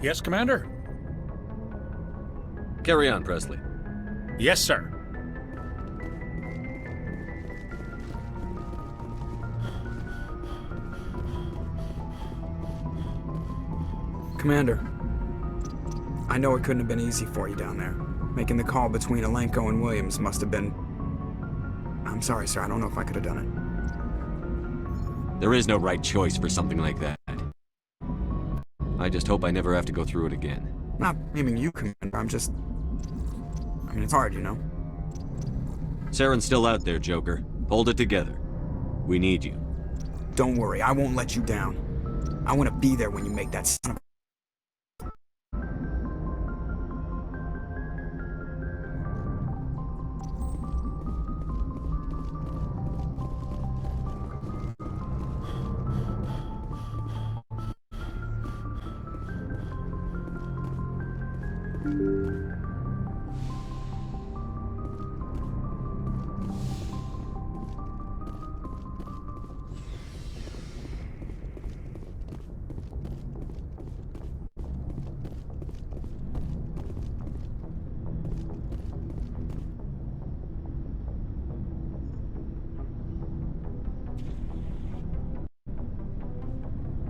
Yes, Commander? Carry on, Presley. Yes, sir. Commander, I know it couldn't have been easy for you down there. Making the call between Alenko and Williams must have been... I'm sorry, sir. I don't know if I could have done it. There is no right choice for something like that. I just hope I never have to go through it again. Not aiming you, Commander. I'm just... I mean, it's hard, you know? Saren's still out there, Joker. Hold it together. We need you. Don't worry. I won't let you down. I want to be there when you make that son of...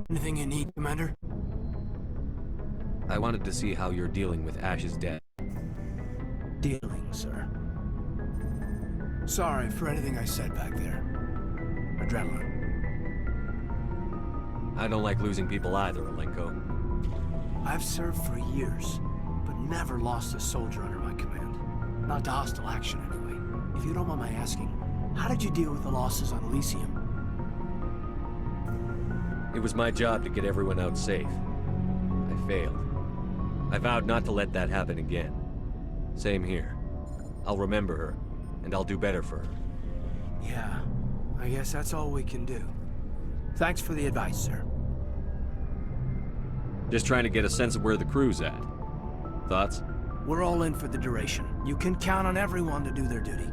Anything you need, Commander? I wanted to see how you're dealing with Ash's death. Dealing, sir. Sorry for anything I said back there. Adrenaline. I don't like losing people either, Alenko. I've served for years, but never lost a soldier under my command. Not to hostile action, anyway. If you don't mind my asking, how did you deal with the losses on Elysium? It was my job to get everyone out safe. I failed. I vowed not to let that happen again. Same here. I'll remember her, and I'll do better for her. Yeah, I guess that's all we can do. Thanks for the advice, sir. Just trying to get a sense of where the crew's at. Thoughts? We're all in for the duration. You can count on everyone to do their duty.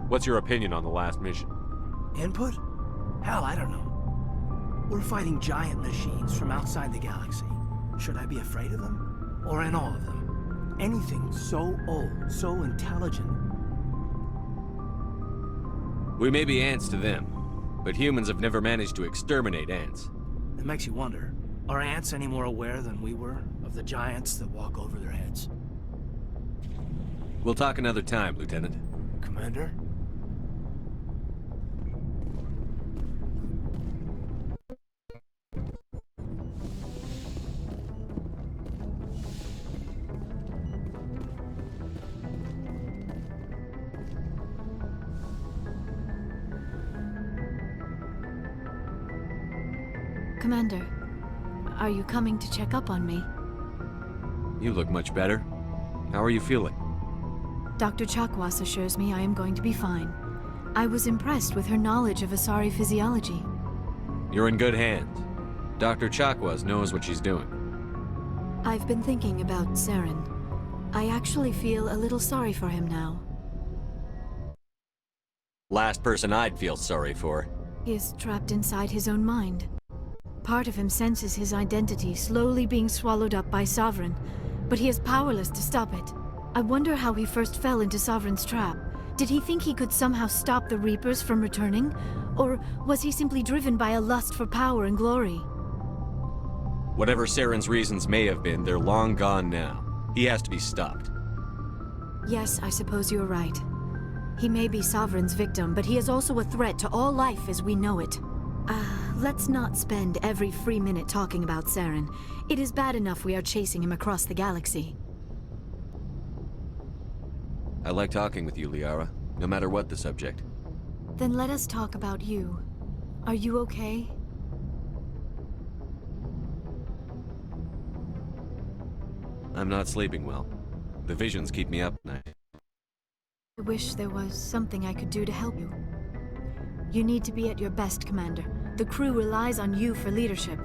What's your opinion on the last mission? Input? Hell, I don't know. We're fighting giant machines from outside the galaxy. Should I be afraid of them? Or in awe of them? Anything so old, so intelligent. We may be ants to them, but humans have never managed to exterminate ants. It makes you wonder, are ants any more aware than we were of the giants that walk over their heads? We'll talk another time, Lieutenant. Commander? Commander, are you coming to check up on me? You look much better. How are you feeling? Dr. Chakwas assures me I am going to be fine. I was impressed with her knowledge of Asari physiology. You're in good hands. Dr. Chakwas knows what she's doing. I've been thinking about Saren. I actually feel a little sorry for him now. Last person I'd feel sorry for. He is trapped inside his own mind. Part of him senses his identity slowly being swallowed up by Sovereign, but he is powerless to stop it. I wonder how he first fell into Sovereign's trap. Did he think he could somehow stop the Reapers from returning? Or was he simply driven by a lust for power and glory? Whatever Saren's reasons may have been, they're long gone now. He has to be stopped. Yes, I suppose you're right. He may be Sovereign's victim, but he is also a threat to all life as we know it. Let's not spend every free minute talking about Saren. It is bad enough we are chasing him across the galaxy. I like talking with you, Liara, no matter what the subject. Then let us talk about you. Are you okay? I'm not sleeping well. The visions keep me up at night. I wish there was something I could do to help you. You need to be at your best, Commander. The crew relies on you for leadership.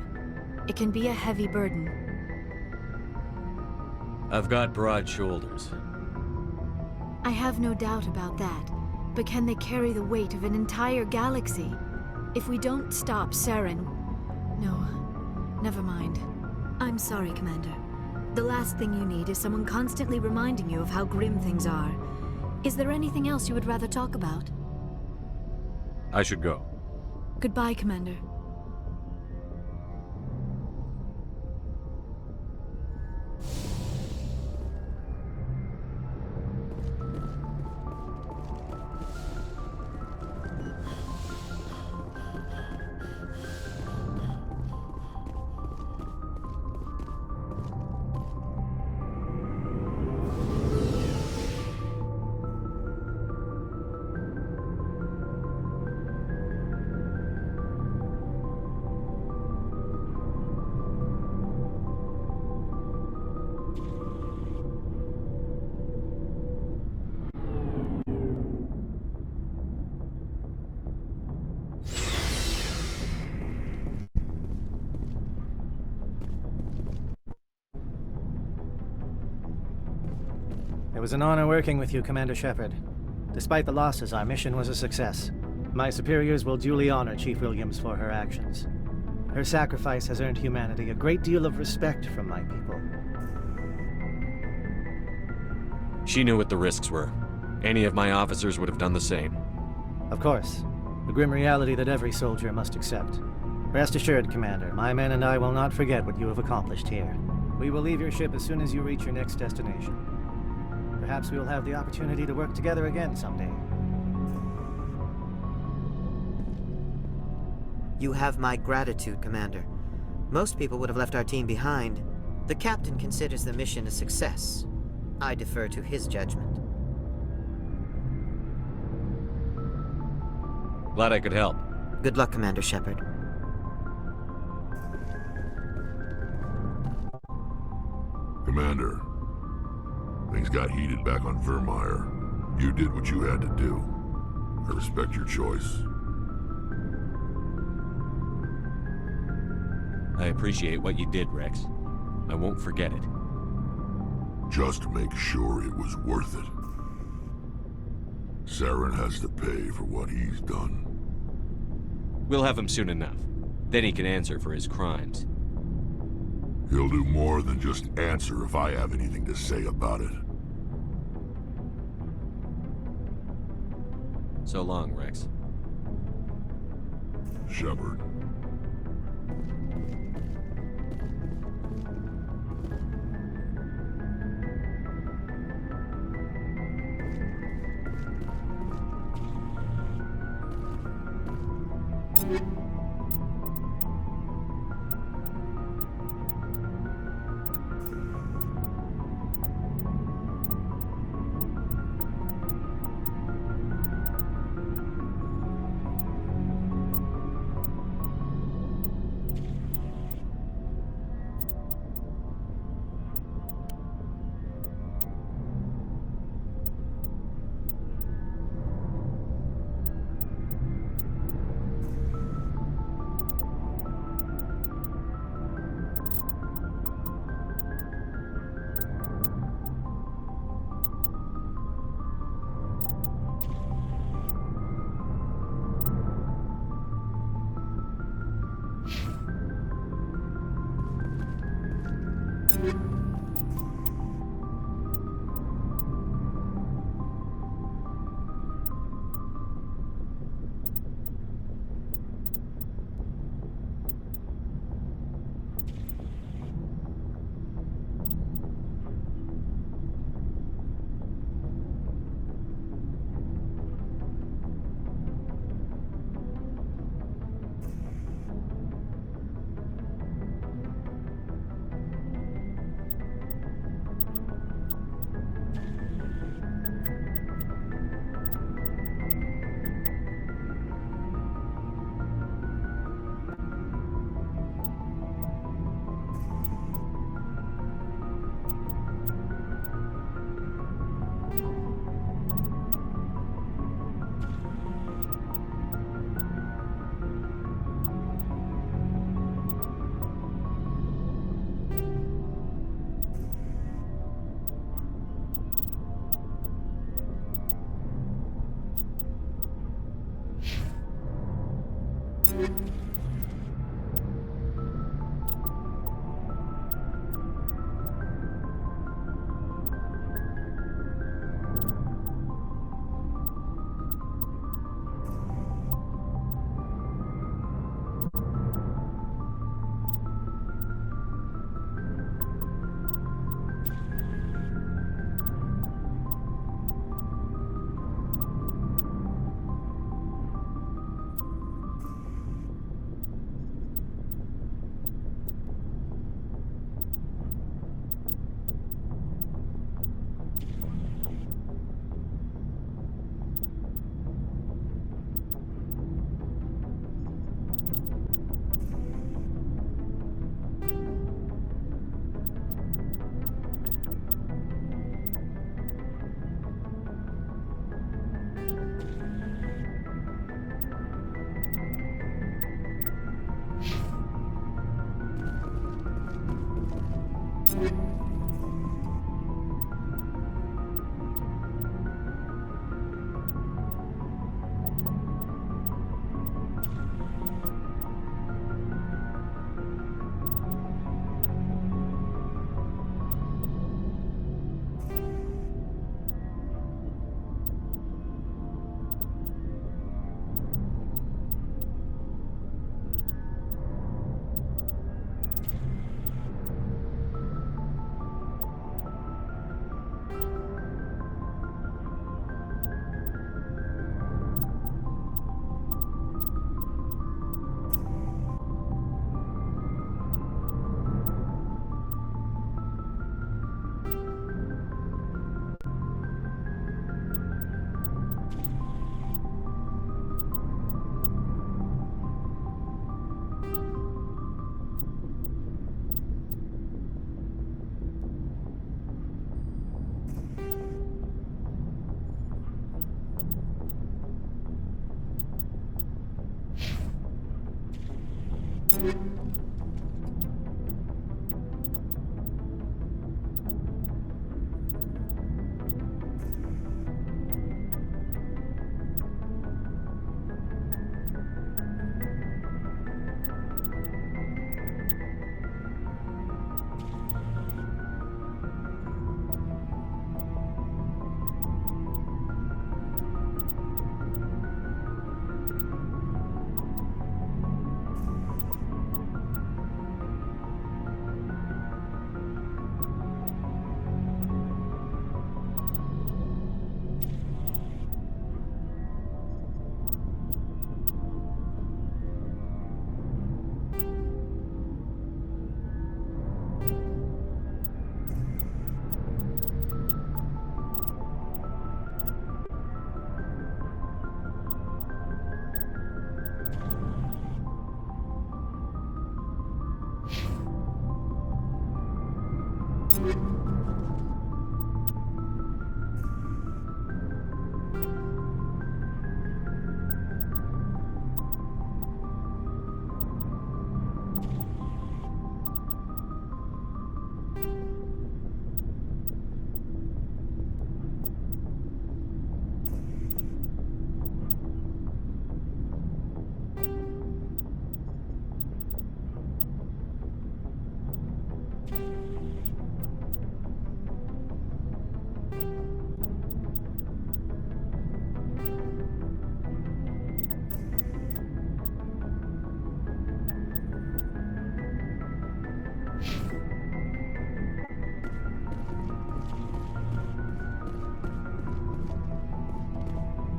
It can be a heavy burden. I've got broad shoulders. I have no doubt about that. But can they carry the weight of an entire galaxy? If we don't stop Saren... No, never mind. I'm sorry, Commander. The last thing you need is someone constantly reminding you of how grim things are. Is there anything else you would rather talk about? I should go. Goodbye, Commander. It was an honor working with you, Commander Shepard. Despite the losses, our mission was a success. My superiors will duly honor Chief Williams for her actions. Her sacrifice has earned humanity a great deal of respect from my people. She knew what the risks were. Any of my officers would have done the same. Of course, the grim reality that every soldier must accept. Rest assured, Commander, my men and I will not forget what you have accomplished here. We will leave your ship as soon as you reach your next destination. Perhaps we will have the opportunity to work together again someday. You have my gratitude, Commander. Most people would have left our team behind. The captain considers the mission a success. I defer to his judgment. Glad I could help. Good luck, Commander Shepard. Commander, things got heated back on Vermeer. You did what you had to do. I respect your choice. I appreciate what you did, Rex. I won't forget it. Just make sure it was worth it. Saren has to pay for what he's done. We'll have him soon enough. Then he can answer for his crimes. He'll do more than just answer if I have anything to say about it. So long, Rex. Shepard.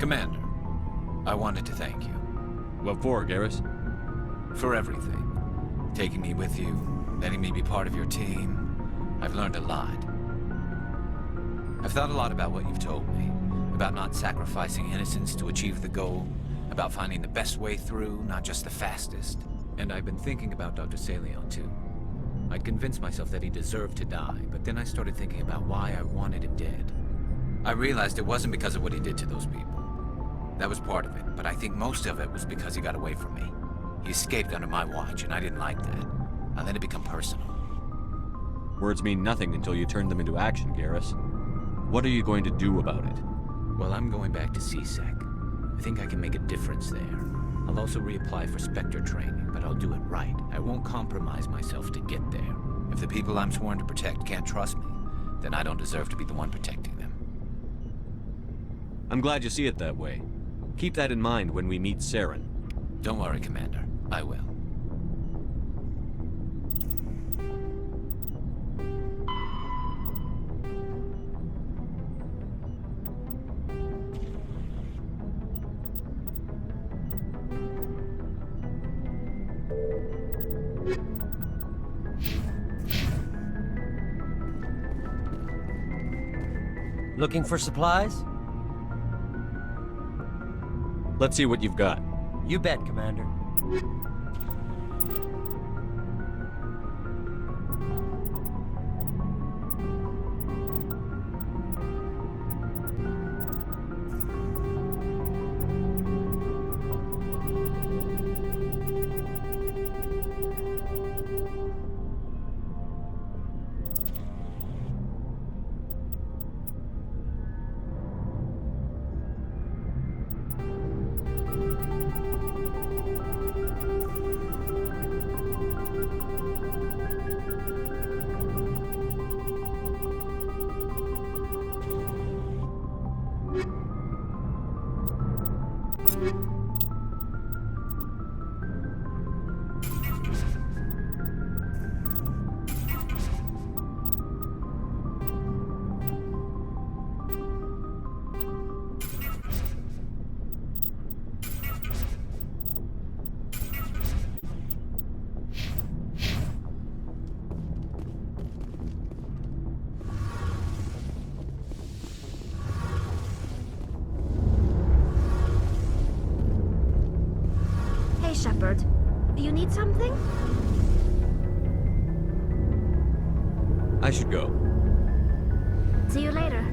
Commander, I wanted to thank you. What for, Garrus? For everything. Taking me with you, letting me be part of your team. I've learned a lot. I've thought a lot about what you've told me. About not sacrificing innocence to achieve the goal. About finding the best way through, not just the fastest. And I've been thinking about Dr. Saleon, too. I'd convinced myself that he deserved to die, but then I started thinking about why I wanted him dead. I realized it wasn't because of what he did to those people. That was part of it, but I think most of it was because he got away from me. He escaped under my watch, and I didn't like that. I let it become personal. Words mean nothing until you turn them into action, Garrus. What are you going to do about it? Well, I'm going back to CSEC. I think I can make a difference there. I'll also reapply for Spectre training, but I'll do it right. I won't compromise myself to get there. If the people I'm sworn to protect can't trust me, then I don't deserve to be the one protecting them. I'm glad you see it that way. Keep that in mind when we meet Saren. Don't worry, Commander. I will. Looking for supplies? Let's see what you've got. You bet, Commander. Shepard, do you need something? I should go. See you later.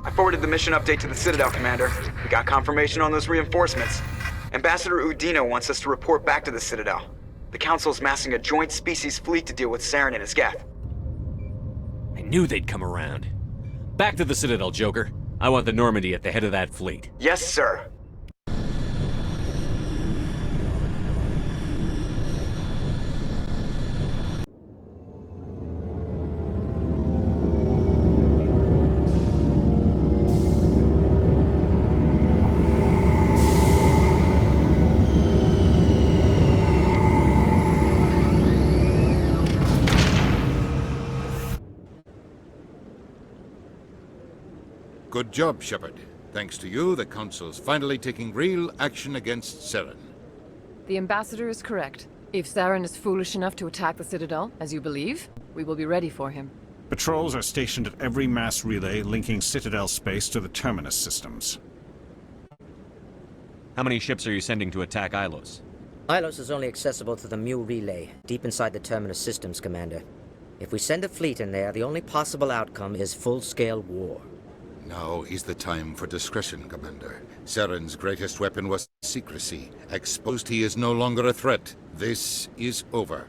I forwarded the mission update to the Citadel, Commander. We got confirmation on those reinforcements. Ambassador Udino wants us to report back to the Citadel. The Council's massing a joint species fleet to deal with Saren and his Geth. I knew they'd come around. Back to the Citadel, Joker. I want the Normandy at the head of that fleet. Yes, sir. Good job, Shepard. Thanks to you, the Council's finally taking real action against Saren. The Ambassador is correct. If Saren is foolish enough to attack the Citadel, as you believe, we will be ready for him. Patrols are stationed at every mass relay linking Citadel space to the Terminus systems. How many ships are you sending to attack Ilos? Ilos is only accessible to the Mu relay, deep inside the Terminus systems, Commander. If we send a fleet in there, the only possible outcome is full-scale war. Now is the time for discretion, Commander. Saren's greatest weapon was secrecy. Exposed, he is no longer a threat. This is over.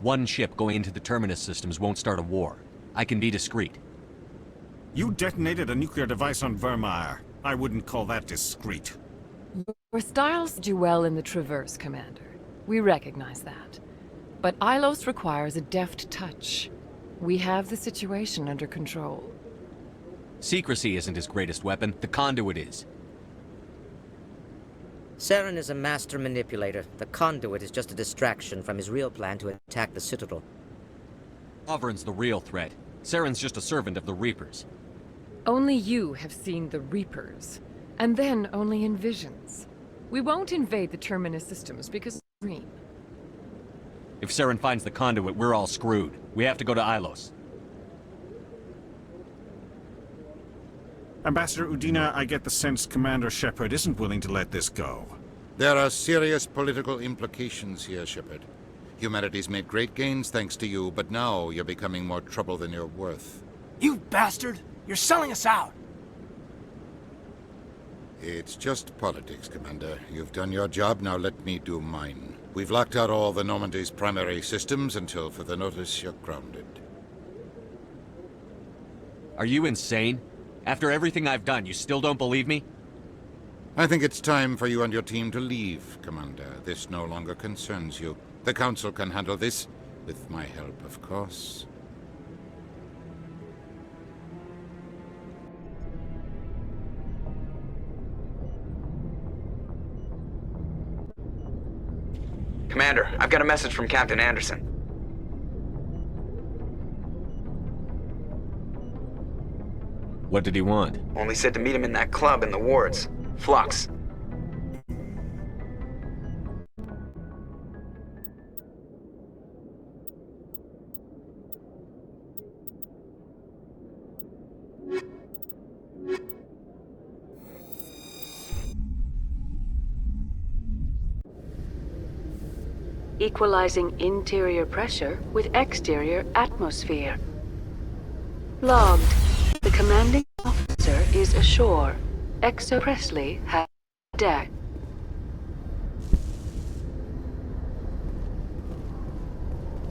One ship going into the Terminus systems won't start a war. I can be discreet. You detonated a nuclear device on Vermeer. I wouldn't call that discreet. Your styles do well in the Traverse, Commander. We recognize that. But Ilos requires a deft touch. We have the situation under control. Secrecy isn't his greatest weapon. The conduit is. Saren is a master manipulator. The conduit is just a distraction from his real plan to attack the Citadel. Sovereign's the real threat. Saren's just a servant of the Reapers. Only you have seen the Reapers. And then only in visions. We won't invade the Terminus systems because it's green. If Saren finds the conduit, we're all screwed. We have to go to Ilos. Ambassador Udina, I get the sense Commander Shepard isn't willing to let this go. There are serious political implications here, Shepard. Humanity's made great gains thanks to you, but now you're becoming more trouble than you're worth. You bastard! You're selling us out! It's just politics, Commander. You've done your job, now let me do mine. We've locked out all the Normandy's primary systems until further notice you're grounded. Are you insane? After everything I've done, you still don't believe me? I think it's time for you and your team to leave, Commander. This no longer concerns you. The Council can handle this, with my help, of course. Commander, I've got a message from Captain Anderson. What did he want? Only said to meet him in that club in the wards. Flux. Equalizing interior pressure with exterior atmosphere. Logged. The commanding officer is ashore. Exo Presley has deck.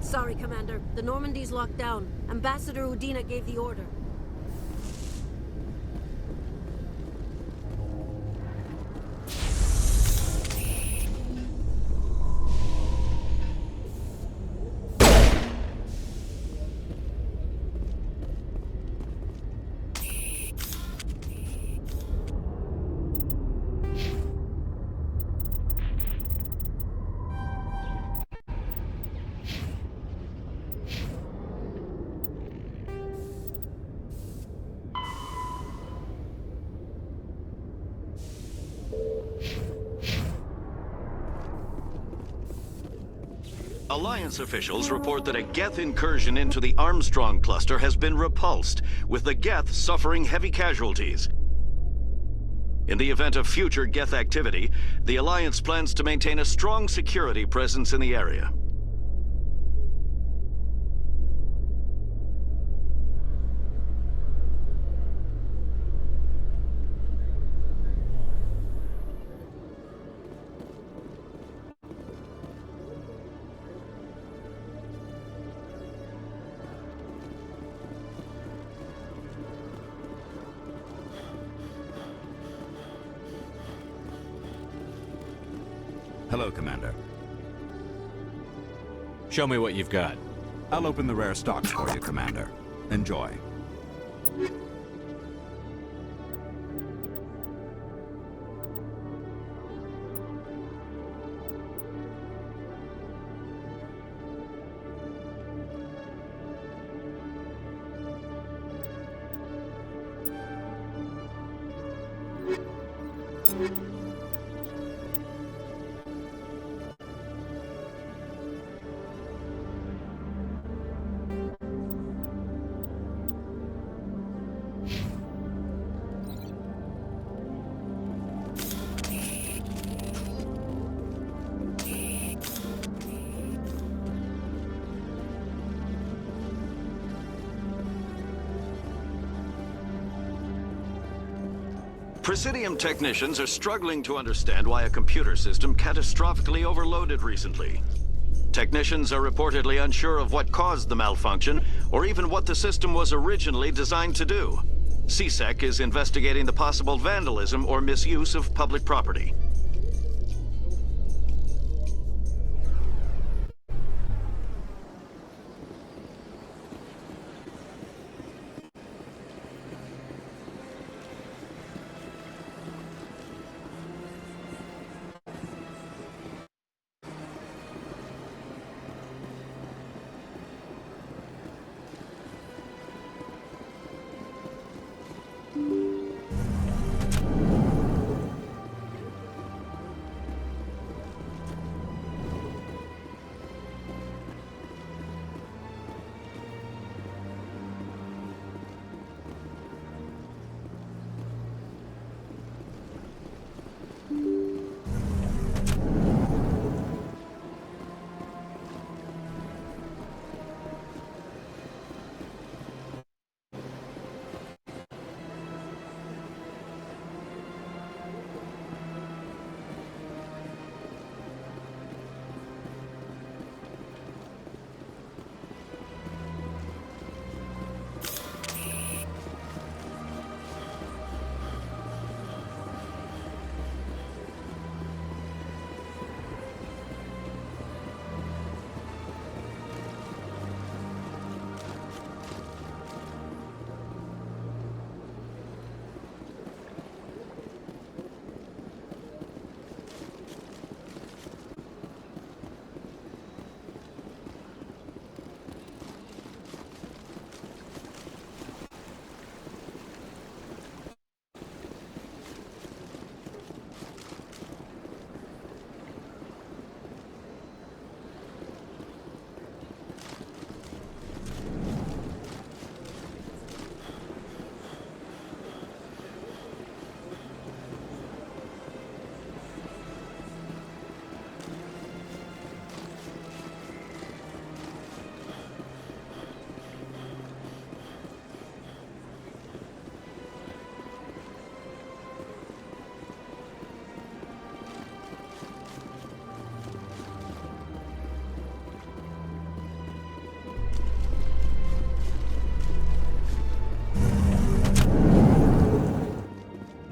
Sorry, Commander. The Normandy's locked down. Ambassador Udina gave the order. Alliance officials report that a Geth incursion into the Armstrong cluster has been repulsed, with the Geth suffering heavy casualties. In the event of future Geth activity, the Alliance plans to maintain a strong security presence in the area. Hello, Commander. Show me what you've got. I'll open the rare stocks for you, Commander. Enjoy. Presidium technicians are struggling to understand why a computer system catastrophically overloaded recently. Technicians are reportedly unsure of what caused the malfunction, or even what the system was originally designed to do. CSEC is investigating the possible vandalism or misuse of public property.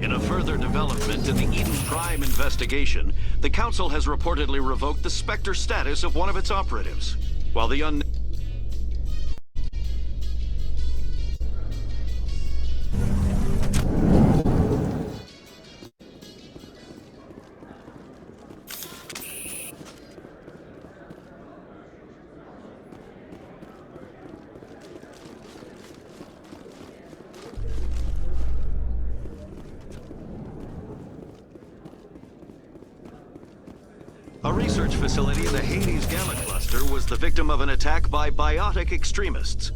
In a further development in the Eden Prime investigation, the Council has reportedly revoked the Spectre status of one of its operatives. While the A research facility in the Hades Gamma Cluster was the victim of an attack by biotic extremists.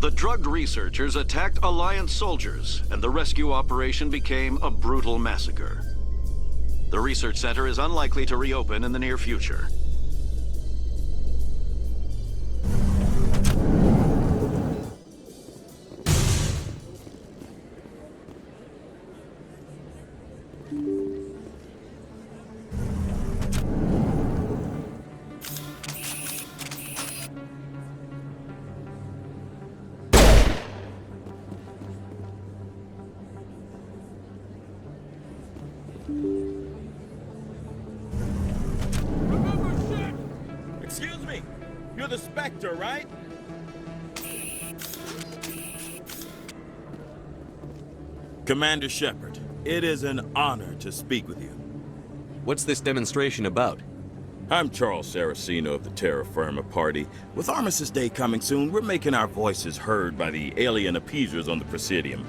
The drugged researchers attacked Alliance soldiers, and the rescue operation became a brutal massacre. The research center is unlikely to reopen in the near future. Excuse me, you're the Spectre, right? Commander Shepard, it is an honor to speak with you. What's this demonstration about? I'm Charles Saraceno of the Terra Firma Party. With Armistice Day coming soon, we're making our voices heard by the alien appeasers on the Presidium.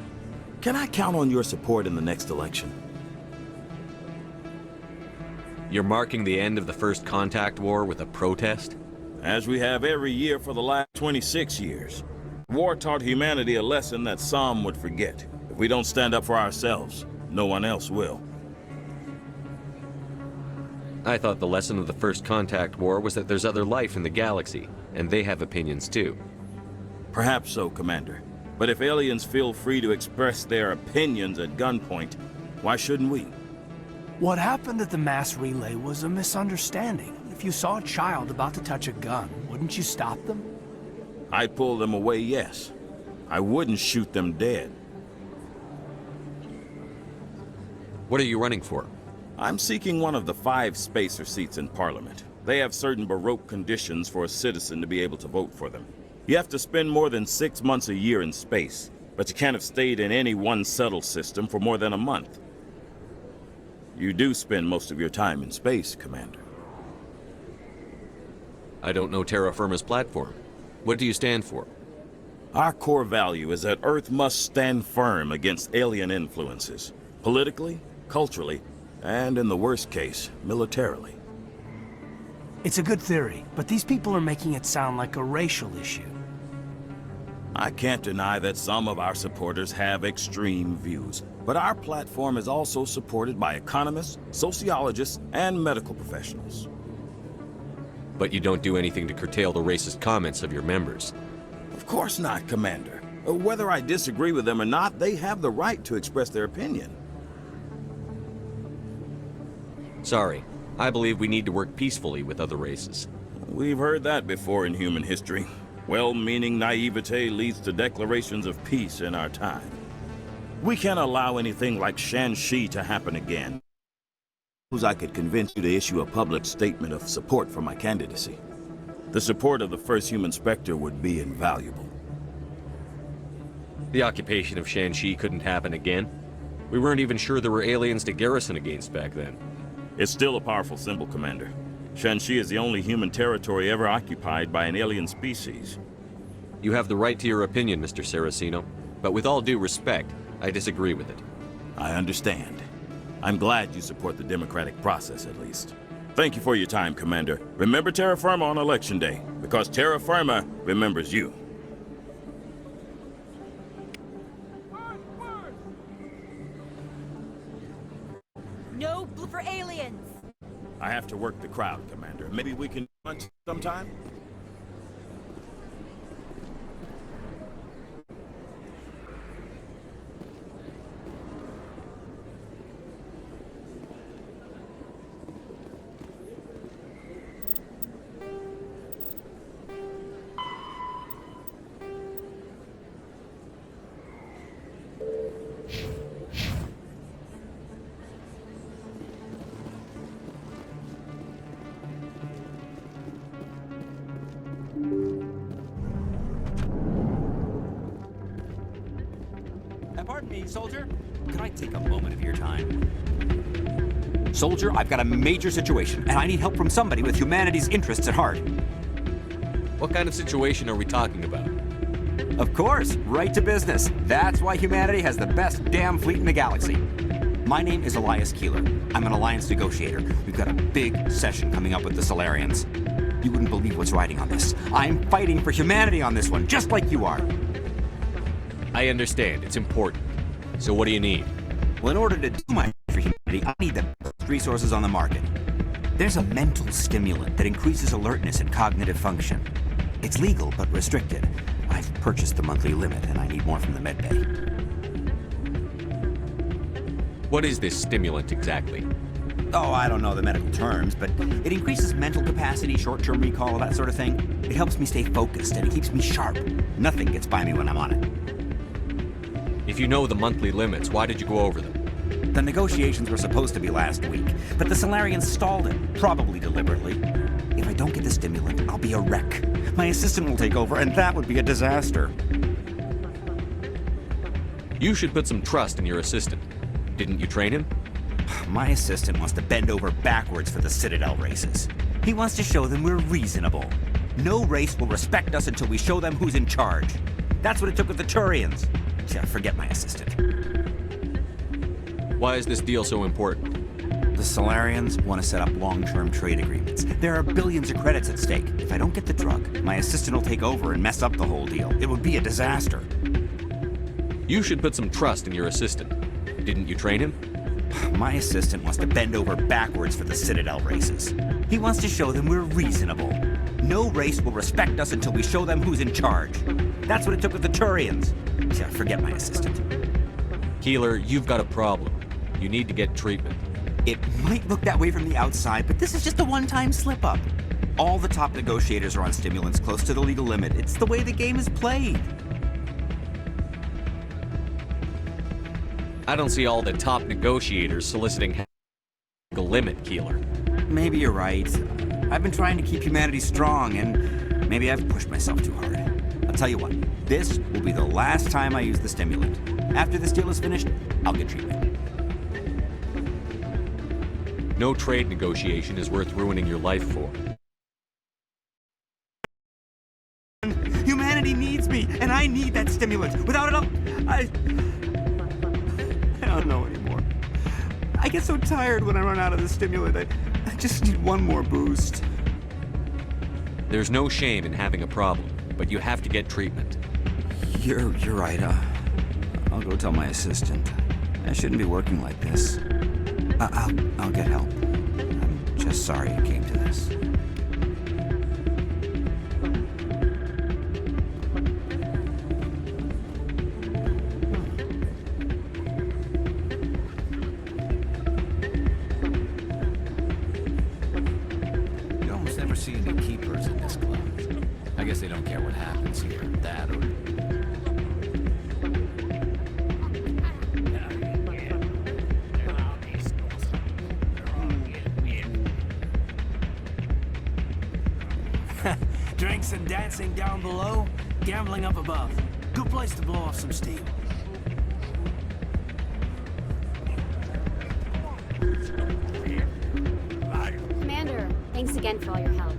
Can I count on your support in the next election? You're marking the end of the First Contact War with a protest? As we have every year for the last 26 years. War taught humanity a lesson that some would forget. If we don't stand up for ourselves, no one else will. I thought the lesson of the First Contact War was that there's other life in the galaxy, and they have opinions too. Perhaps so, Commander. But if aliens feel free to express their opinions at gunpoint, Why shouldn't we? What happened at the mass relay was a misunderstanding. If you saw a child about to touch a gun, wouldn't you stop them? I'd pull them away, yes. I wouldn't shoot them dead. What are you running for? I'm seeking one of the 5 spacer seats in Parliament. They have certain Baroque conditions for a citizen to be able to vote for them. You have to spend more than 6 months a year in space, but you can't have stayed in any one settled system for more than a month. You do spend most of your time in space, Commander. I don't know terra firma's platform. What do you stand for? Our core value is that Earth must stand firm against alien influences, politically, culturally, and in the worst case, militarily. It's a good theory, but these people are making it sound like a racial issue. I can't deny that some of our supporters have extreme views, but our platform is also supported by economists, sociologists, and medical professionals. But you don't do anything to curtail the racist comments of your members. Of course not, Commander. Whether I disagree with them or not, they have the right to express their opinion. Sorry. I believe we need to work peacefully with other races. We've heard that before in human history. Well-meaning naivete leads to declarations of peace in our time. We can't allow anything like Shanxi to happen again. I could convince you to issue a public statement of support for my candidacy. The support of the first human Spectre would be invaluable. The occupation of Shanxi couldn't happen again. We weren't even sure there were aliens to garrison against back then. It's still a powerful symbol, Commander. Shanxi is the only human territory ever occupied by an alien species. You have the right to your opinion, Mr. Saraceno, but with all due respect, I disagree with it. I understand. I'm glad you support the democratic process, at least. Thank you for your time, Commander. Remember Terra Firma on Election Day, because Terra Firma remembers you. No blue for aliens! I have to work the crowd, Commander. Maybe we can hunt sometime? Pardon me, soldier. Can I take a moment of your time? Soldier, I've got a major situation, and I need help from somebody with humanity's interests at heart. What kind of situation are we talking about? Of course, right to business. That's why humanity has the best damn fleet in the galaxy. My name is Elias Keeler. I'm an alliance negotiator. We've got a big session coming up with the Solarians. You wouldn't believe what's riding on this. I'm fighting for humanity on this one, just like you are. I understand. It's important. So what do you need? Well, in order to do my for humanity, I need the best resources on the market. There's a mental stimulant that increases alertness and cognitive function. It's legal, but restricted. I've purchased the monthly limit, and I need more from the medbay. What is this stimulant exactly? Oh, I don't know the medical terms, but it increases mental capacity, short-term recall, that sort of thing. It helps me stay focused, and it keeps me sharp. Nothing gets by me when I'm on it. If you know the monthly limits, why did you go over them? The negotiations were supposed to be last week, but the Solarians stalled it, probably deliberately. If I don't get the stimulant, I'll be a wreck. My assistant will take over, and that would be a disaster. You should put some trust in your assistant. Didn't you train him? My assistant wants to bend over backwards for the Citadel races. He wants to show them we're reasonable. No race will respect us until we show them who's in charge. That's what it took with the Turians. Yeah, forget my assistant. Why is this deal so important? The Solarians want to set up long-term trade agreements. There are billions of credits at stake. If I don't get the drug, my assistant will take over and mess up the whole deal. It would be a disaster. You should put some trust in your assistant. Didn't you train him? My assistant wants to bend over backwards for the Citadel races. He wants to show them we're reasonable. No race will respect us until we show them who's in charge. That's what it took with the Turians. Yeah, forget my assistant. Keeler, you've got a problem. You need to get treatment. It might look that way from the outside, but this is just a one-time slip-up. All the top negotiators are on stimulants close to the legal limit. It's the way the game is played. I don't see all the top negotiators soliciting legal limit, Keeler. Maybe you're right. I've been trying to keep humanity strong, and maybe I've pushed myself too hard. I'll tell you what, this will be the last time I use the stimulant. After this deal is finished, I'll get treatment. No trade negotiation is worth ruining your life for. Humanity needs me, and I need that stimulant. Without it, I don't know anymore. I get so tired when I run out of the stimulant. I just need one more boost. There's no shame in having a problem, but you have to get treatment. You're right. I'll go tell my assistant. I shouldn't be working like this. I'll get help. I'm just sorry it came to this. You almost never see any keepers in this club. I guess they don't care what happens here, that or... Drinks and dancing down below, gambling up above. Good place to blow off some steam. Commander, thanks again for all your help.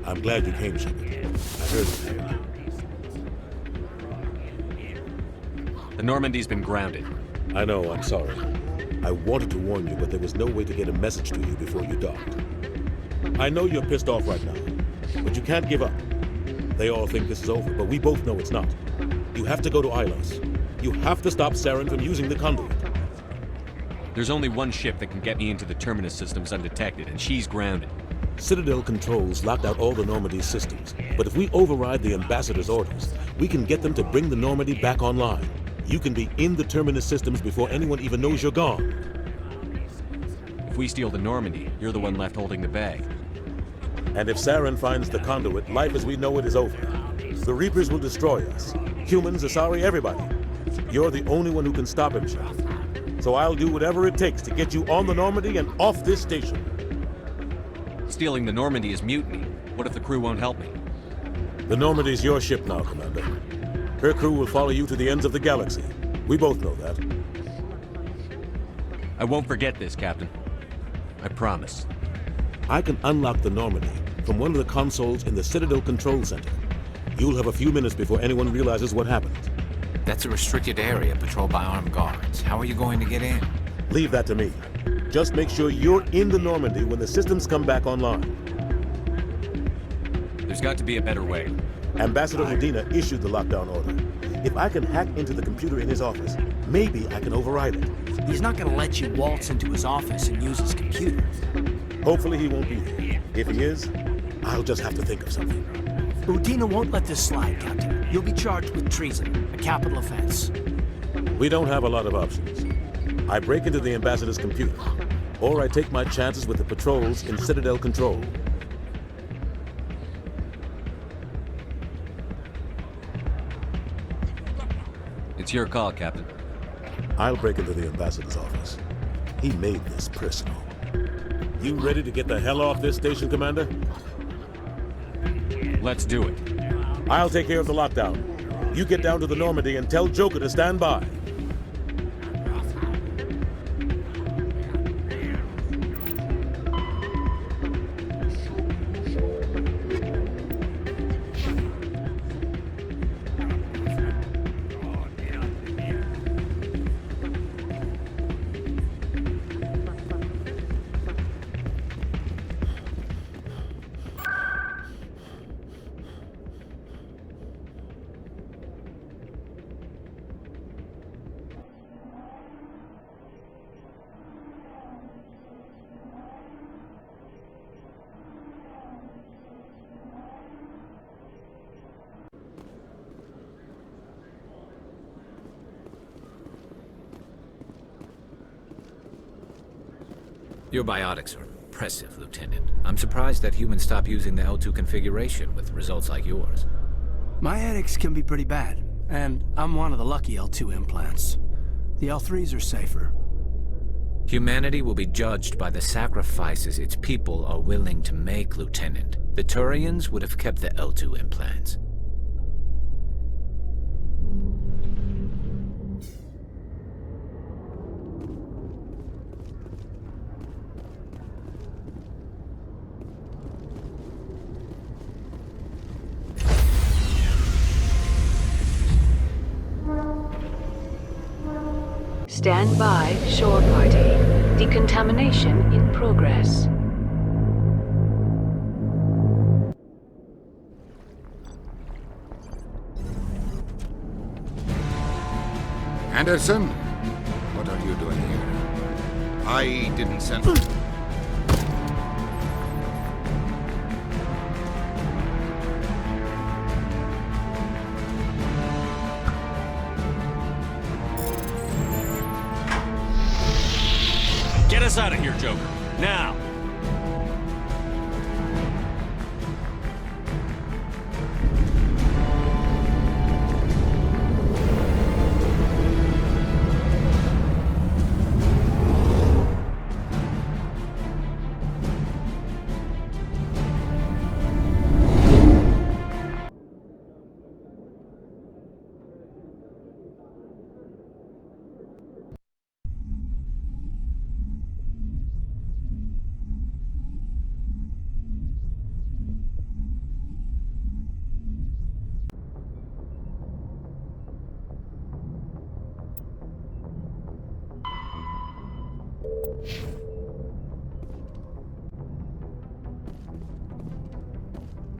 I'm glad you came, Shepard. I heard it. The Normandy's been grounded. I know, I'm sorry. I wanted to warn you, but there was no way to get a message to you before you docked. I know you're pissed off right now, but you can't give up. They all think this is over, but we both know it's not. You have to go to Ilos. You have to stop Saren from using the conduit. There's only one ship that can get me into the Terminus systems undetected, and she's grounded. Citadel controls locked out all the Normandy's systems, but if we override the Ambassador's orders, we can get them to bring the Normandy back online. You can be in the Terminus systems before anyone even knows you're gone. If we steal the Normandy, you're the one left holding the bag. And if Saren finds the conduit, life as we know it is over. The Reapers will destroy us. Humans, Asari, everybody. You're the only one who can stop him, Shepard. So I'll do whatever it takes to get you on the Normandy and off this station. Stealing the Normandy is mutiny. What if the crew won't help me? The Normandy's your ship now, Commander. Her crew will follow you to the ends of the galaxy. We both know that. I won't forget this, Captain. I promise. I can unlock the Normandy from one of the consoles in the Citadel Control Center. You'll have a few minutes before anyone realizes what happened. That's a restricted area patrolled by armed guards. How are you going to get in? Leave that to me. Just make sure you're in the Normandy when the systems come back online. There's got to be a better way. Ambassador Udina issued the lockdown order. If I can hack into the computer in his office, maybe I can override it. He's not gonna let you waltz into his office and use his computer. Hopefully he won't be there. If he is, I'll just have to think of something. Udina won't let this slide, Captain. You'll be charged with treason, a capital offense. We don't have a lot of options. I break into the Ambassador's computer, or I take my chances with the patrols in Citadel Control. It's your call, Captain. I'll break into the Ambassador's office. He made this personal. You ready to get the hell off this station, Commander? Let's do it. I'll take care of the lockdown. You get down to the Normandy and tell Joker to stand by. Your biotics are impressive, Lieutenant. I'm surprised that humans stop using the L2 configuration with results like yours. My headaches can be pretty bad, and I'm one of the lucky L2 implants. The L3s are safer. Humanity will be judged by the sacrifices its people are willing to make, Lieutenant. The Turians would have kept the L2 implants. Stand by, shore party. Decontamination in progress. Anderson, what are you doing here? I didn't send... Get us out of here, Joker. Now!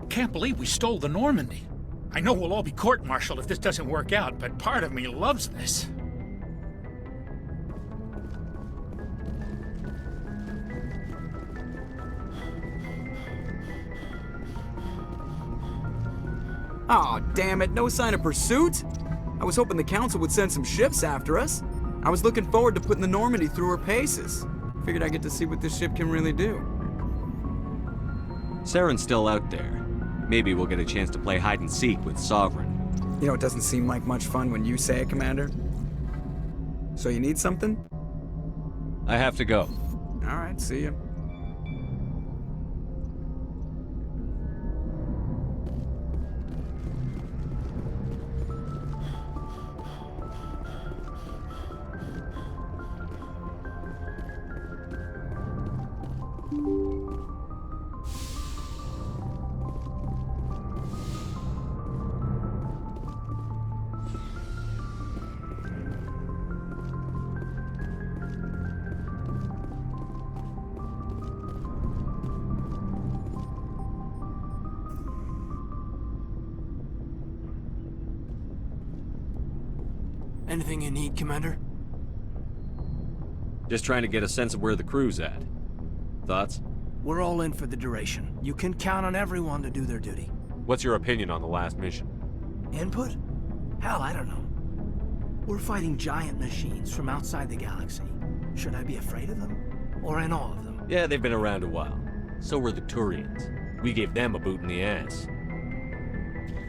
Can't believe we stole the Normandy. I know we'll all be court-martialed if this doesn't work out, but part of me loves this. Aw, damn it, no sign of pursuit? I was hoping the Council would send some ships after us. I was looking forward to putting the Normandy through her paces. Figured I'd get to see what this ship can really do. Saren's still out there. Maybe we'll get a chance to play hide-and-seek with Sovereign. You know, it doesn't seem like much fun when you say it, Commander. So you need something? I have to go. Alright, see ya. Anything you need, Commander? Just trying to get a sense of where the crew's at. Thoughts? We're all in for the duration. You can count on everyone to do their duty. What's your opinion on the last mission? Input? Hell, I don't know. We're fighting giant machines from outside the galaxy. Should I be afraid of them? Or in awe of them? Yeah, they've been around a while. So were the Turians. We gave them a boot in the ass.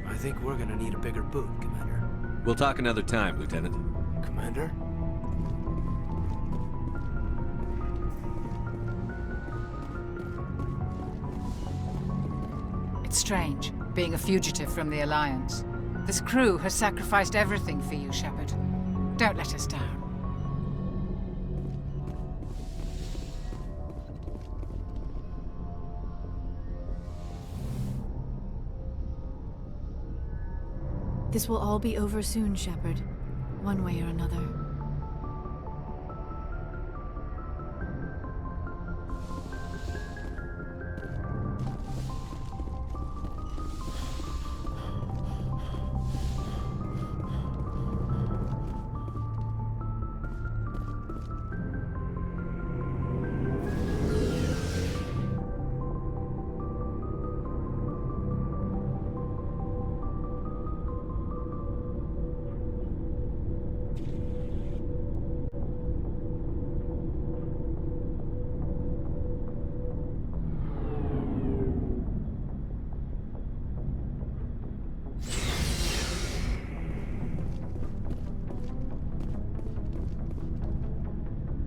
I think we're gonna need a bigger boot, Commander. We'll talk another time, Lieutenant. Commander? It's strange, being a fugitive from the Alliance. This crew has sacrificed everything for you, Shepard. Don't let us down. This will all be over soon, Shepard. One way or another.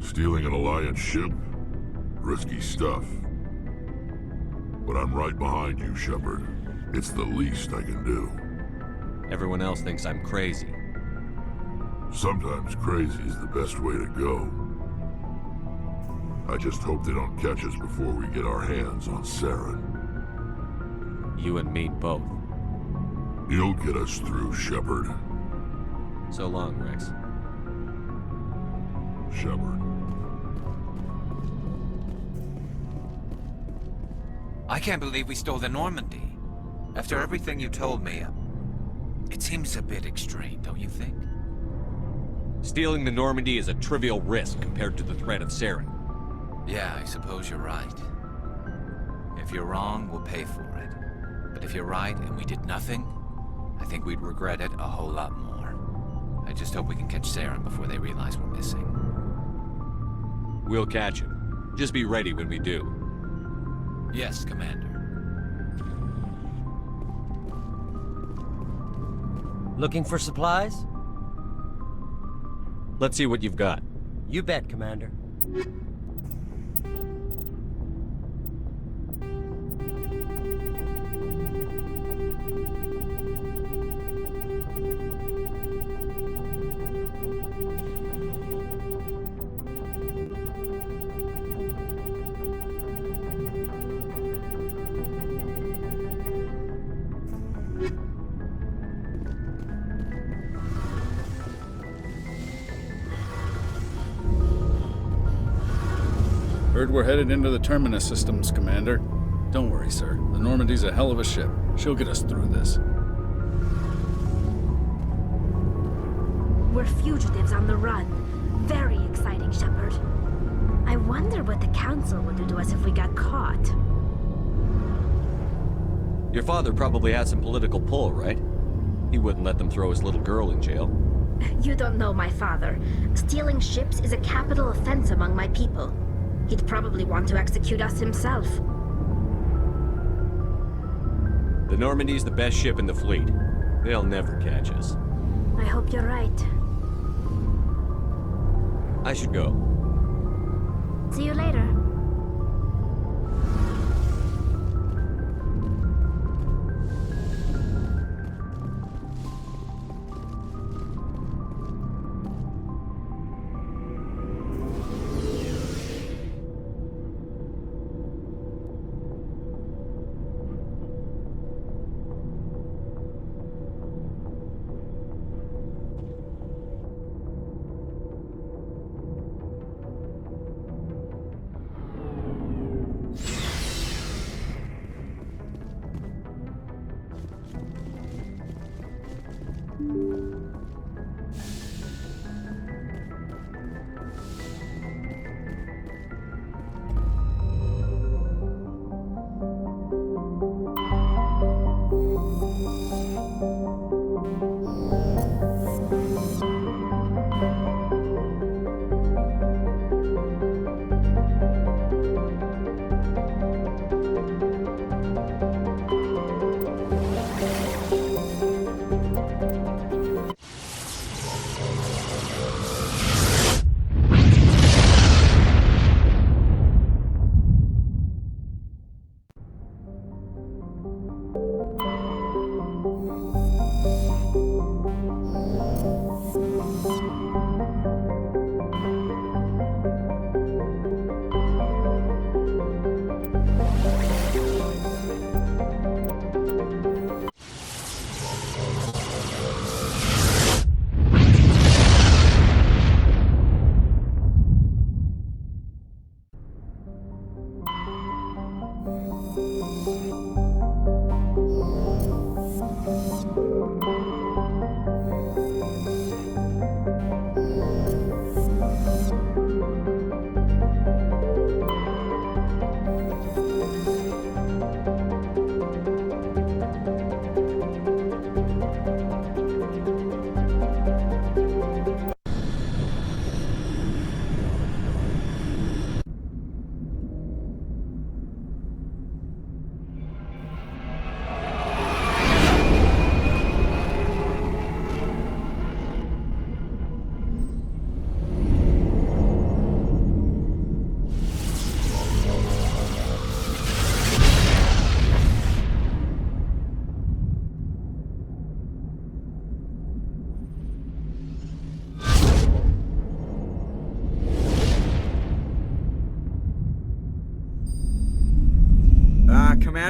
Stealing an Alliance ship? Risky stuff. But I'm right behind you, Shepard. It's the least I can do. Everyone else thinks I'm crazy. Sometimes crazy is the best way to go. I just hope they don't catch us before we get our hands on Saren. You and me both. You'll get us through, Shepard. So long, Rex. Shepard. I can't believe we stole the Normandy. After everything you told me, it seems a bit extreme, don't you think? Stealing the Normandy is a trivial risk compared to the threat of Saren. Yeah, I suppose you're right. If you're wrong, we'll pay for it. But if you're right and we did nothing, I think we'd regret it a whole lot more. I just hope we can catch Saren before they realize we're missing. We'll catch him. Just be ready when we do. Yes, Commander. Looking for supplies? Let's see what you've got. You bet, Commander. Heard we're headed into the Terminus systems, Commander. Don't worry, sir. The Normandy's a hell of a ship. She'll get us through this. We're fugitives on the run. Very exciting, Shepard. I wonder what the Council would do to us if we got caught. Your father probably had some political pull, right? He wouldn't let them throw his little girl in jail. You don't know my father. Stealing ships is a capital offense among my people. He'd probably want to execute us himself. The Normandy's the best ship in the fleet. They'll never catch us. I hope you're right. I should go. See you later.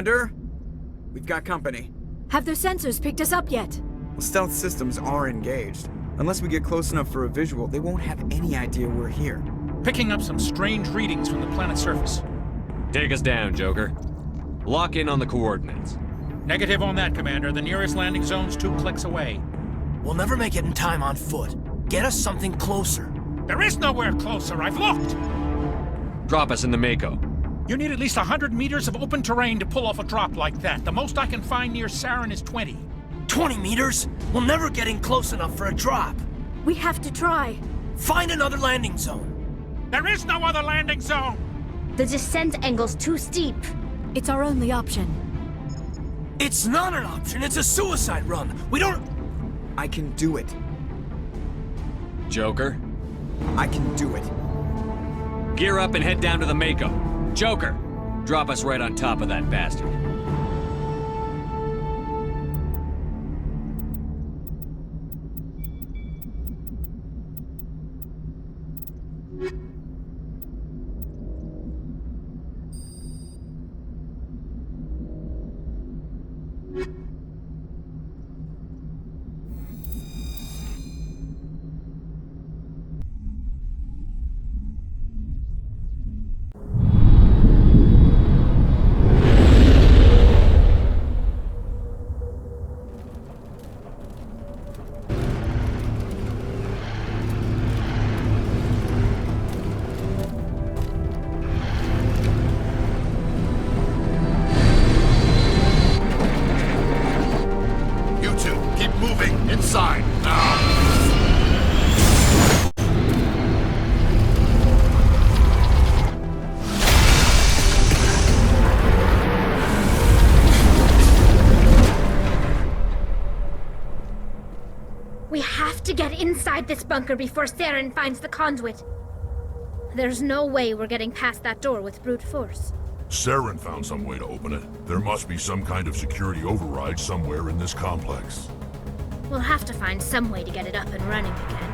Commander? We've got company. Have their sensors picked us up yet? Well, stealth systems are engaged. Unless we get close enough for a visual, they won't have any idea we're here. Picking up some strange readings from the planet's surface. Take us down, Joker. Lock in on the coordinates. Negative on that, Commander. The nearest landing zone's 2 clicks away. We'll never make it in time on foot. Get us something closer. There is nowhere closer. I've looked. Drop us in the Mako. You need at least 100 meters of open terrain to pull off a drop like that. The most I can find near Saren is 20. 20 meters? We'll never get in close enough for a drop. We have to try. Find another landing zone. There is no other landing zone! The descent angle's too steep. It's our only option. It's not an option. It's a suicide run. We don't... I can do it. Joker? I can do it. Gear up and head down to the Mako. Joker, drop us right on top of that bastard. Inside, now! We have to get inside this bunker before Saren finds the conduit. There's no way we're getting past that door with brute force. Saren found some way to open it. There must be some kind of security override somewhere in this complex. We'll have to find some way to get it up and running again.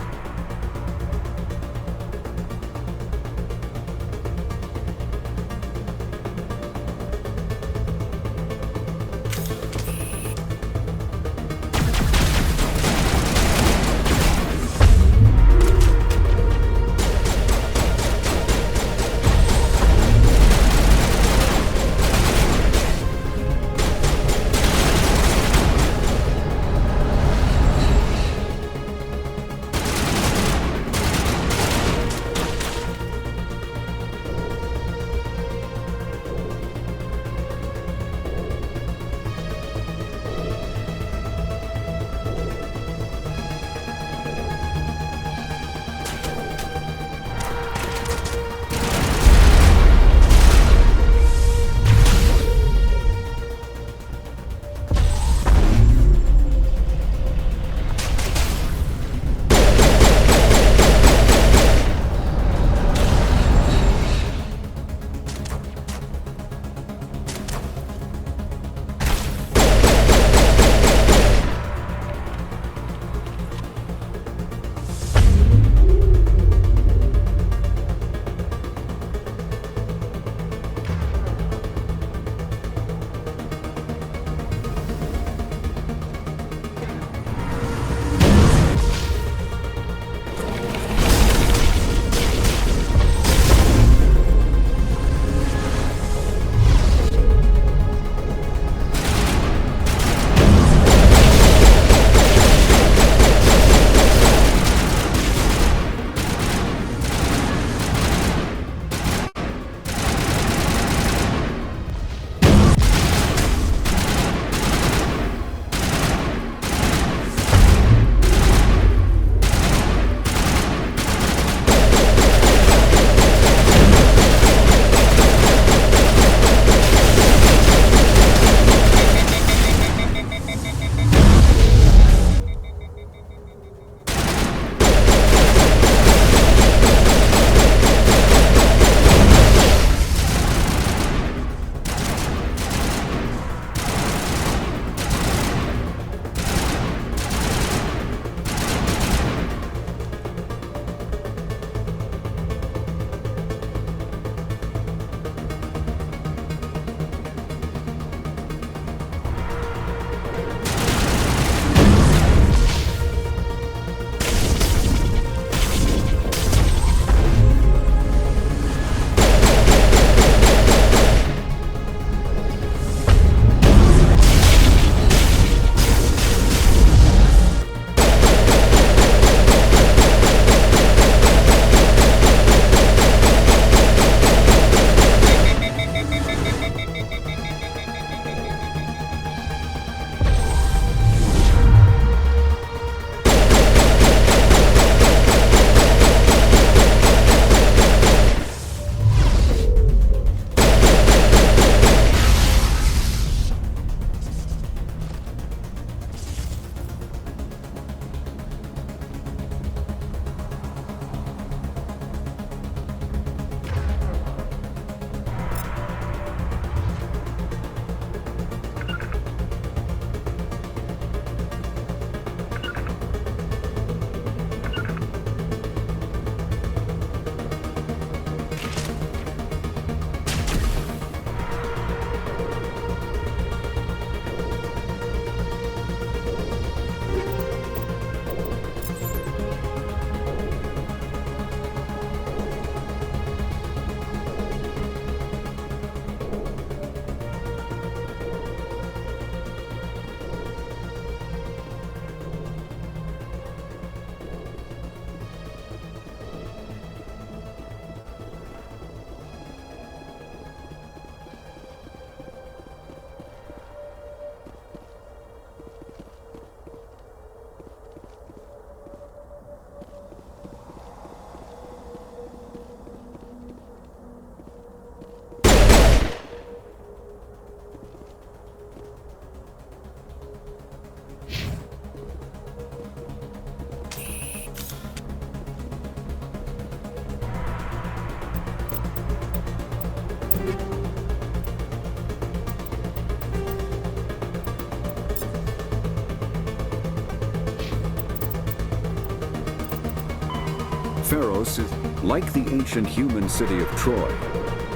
Pharos is like the ancient human city of Troy.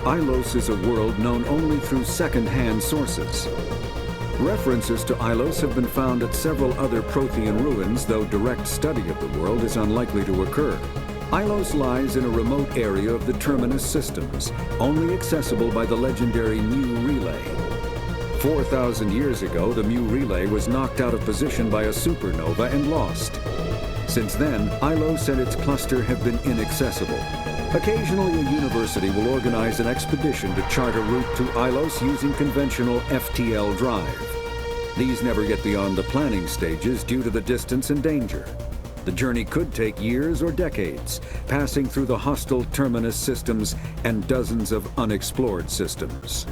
Ilos is a world known only through second-hand sources. References to Ilos have been found at several other Prothean ruins, though direct study of the world is unlikely to occur. Ilos lies in a remote area of the Terminus systems, only accessible by the legendary Mu Relay. 4,000 years ago, the Mu Relay was knocked out of position by a supernova and lost. Since then, Ilos and its cluster have been inaccessible. Occasionally, a university will organize an expedition to chart a route to Ilos using conventional FTL drive. These never get beyond the planning stages due to the distance and danger. The journey could take years or decades, passing through the hostile Terminus systems and dozens of unexplored systems.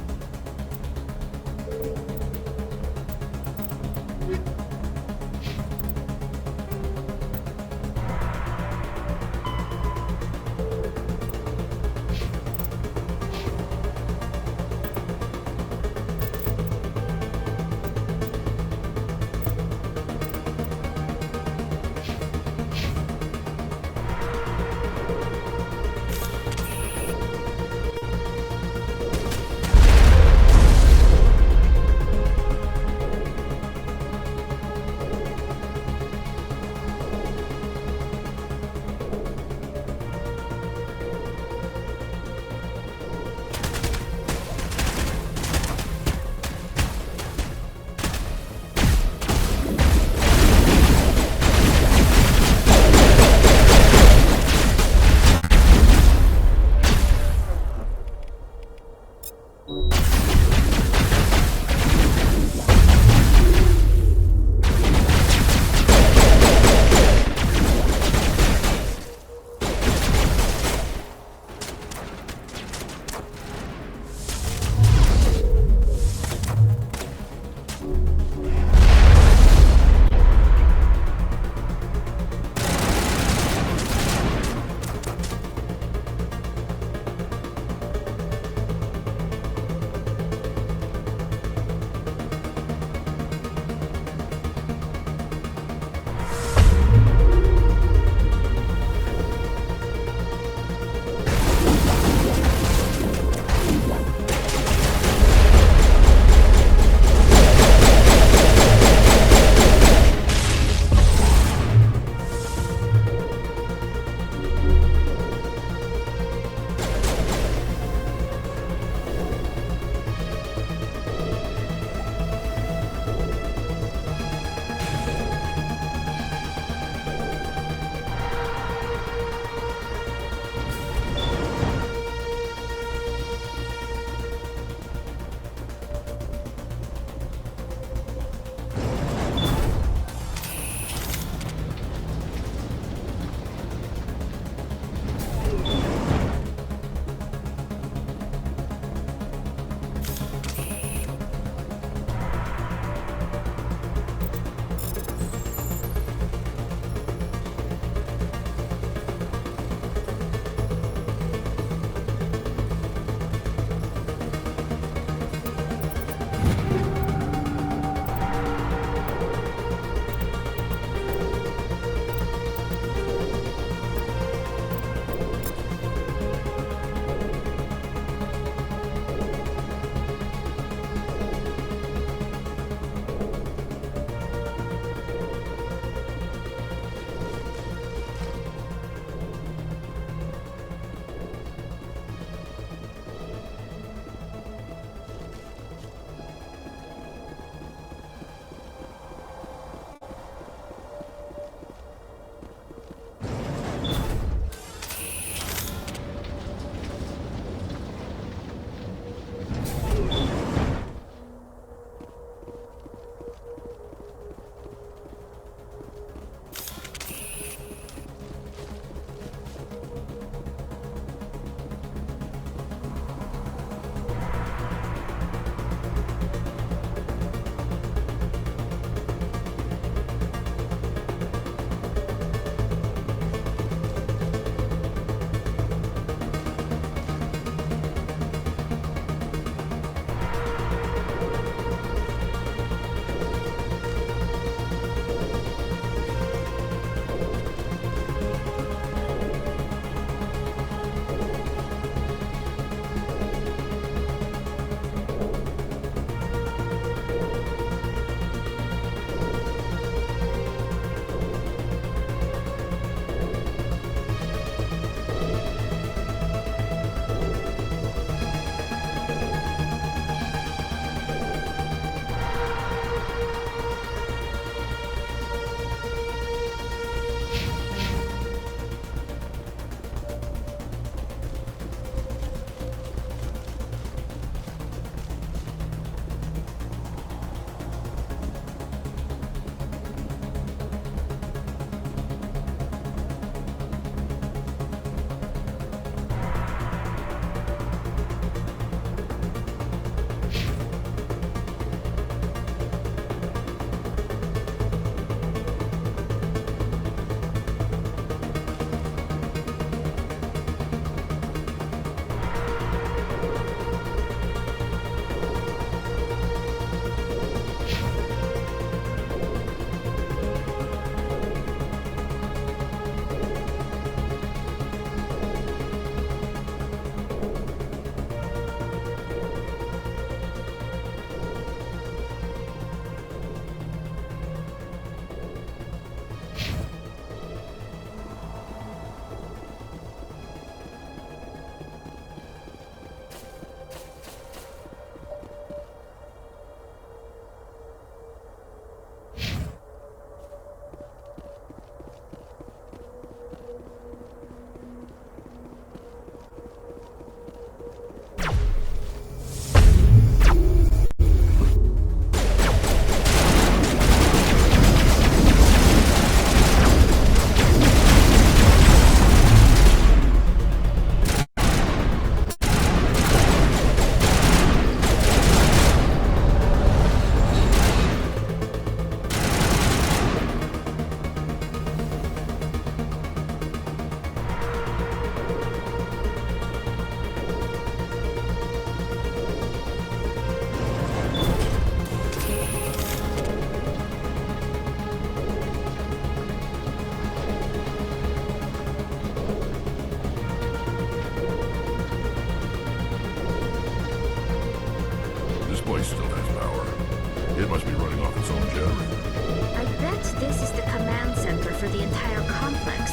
Yeah? I bet this is the command center for the entire complex.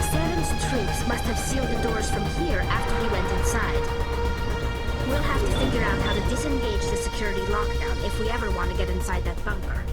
Saren's troops must have sealed the doors from here after he went inside. We'll have to figure out how to disengage the security lockdown if we ever want to get inside that bunker.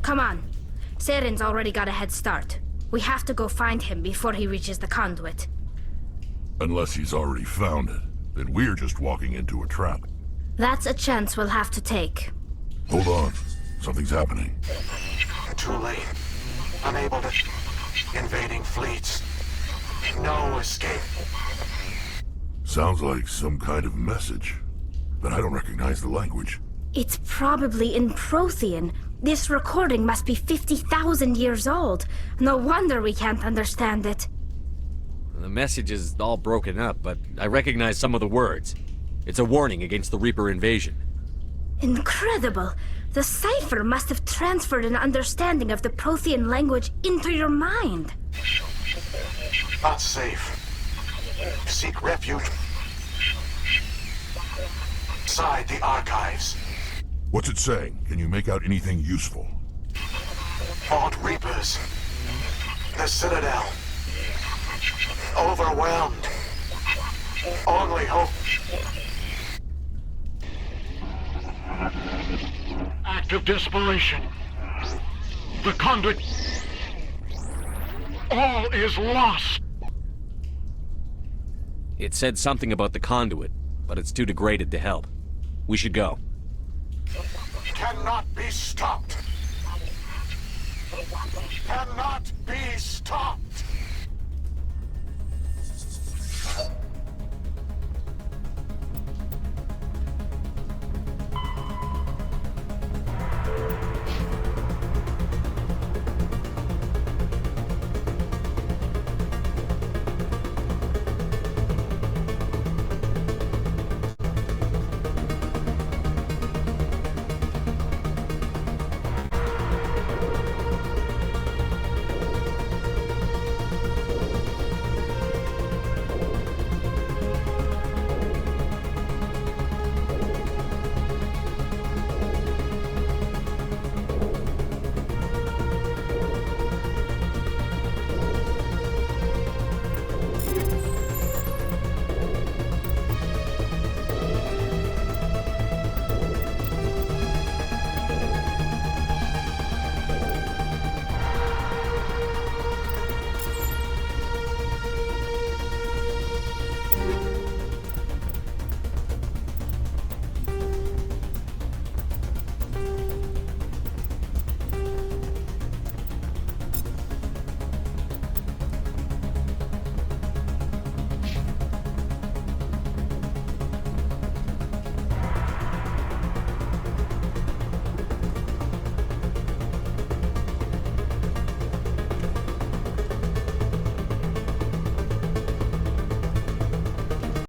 Come on. Saren's already got a head start. We have to go find him before he reaches the conduit. Unless he's already found it, then we're just walking into a trap. That's a chance we'll have to take. Hold on. Something's happening. Too late. Unable to... Invading fleets. No escape. Sounds like some kind of message, but I don't recognize the language. It's probably in Prothean. This recording must be 50,000 years old. No wonder we can't understand it. The message is all broken up, but I recognize some of the words. It's a warning against the Reaper invasion. Incredible! The cipher must have transferred an understanding of the Prothean language into your mind. Not safe. Seek refuge inside the archives. What's it saying? Can you make out anything useful? Fought Reapers. The Citadel. Overwhelmed. Only hope. Act of desperation. The conduit. All is lost. It said something about the conduit, but it's too degraded to help. We should go. Cannot be stopped. Cannot be stopped.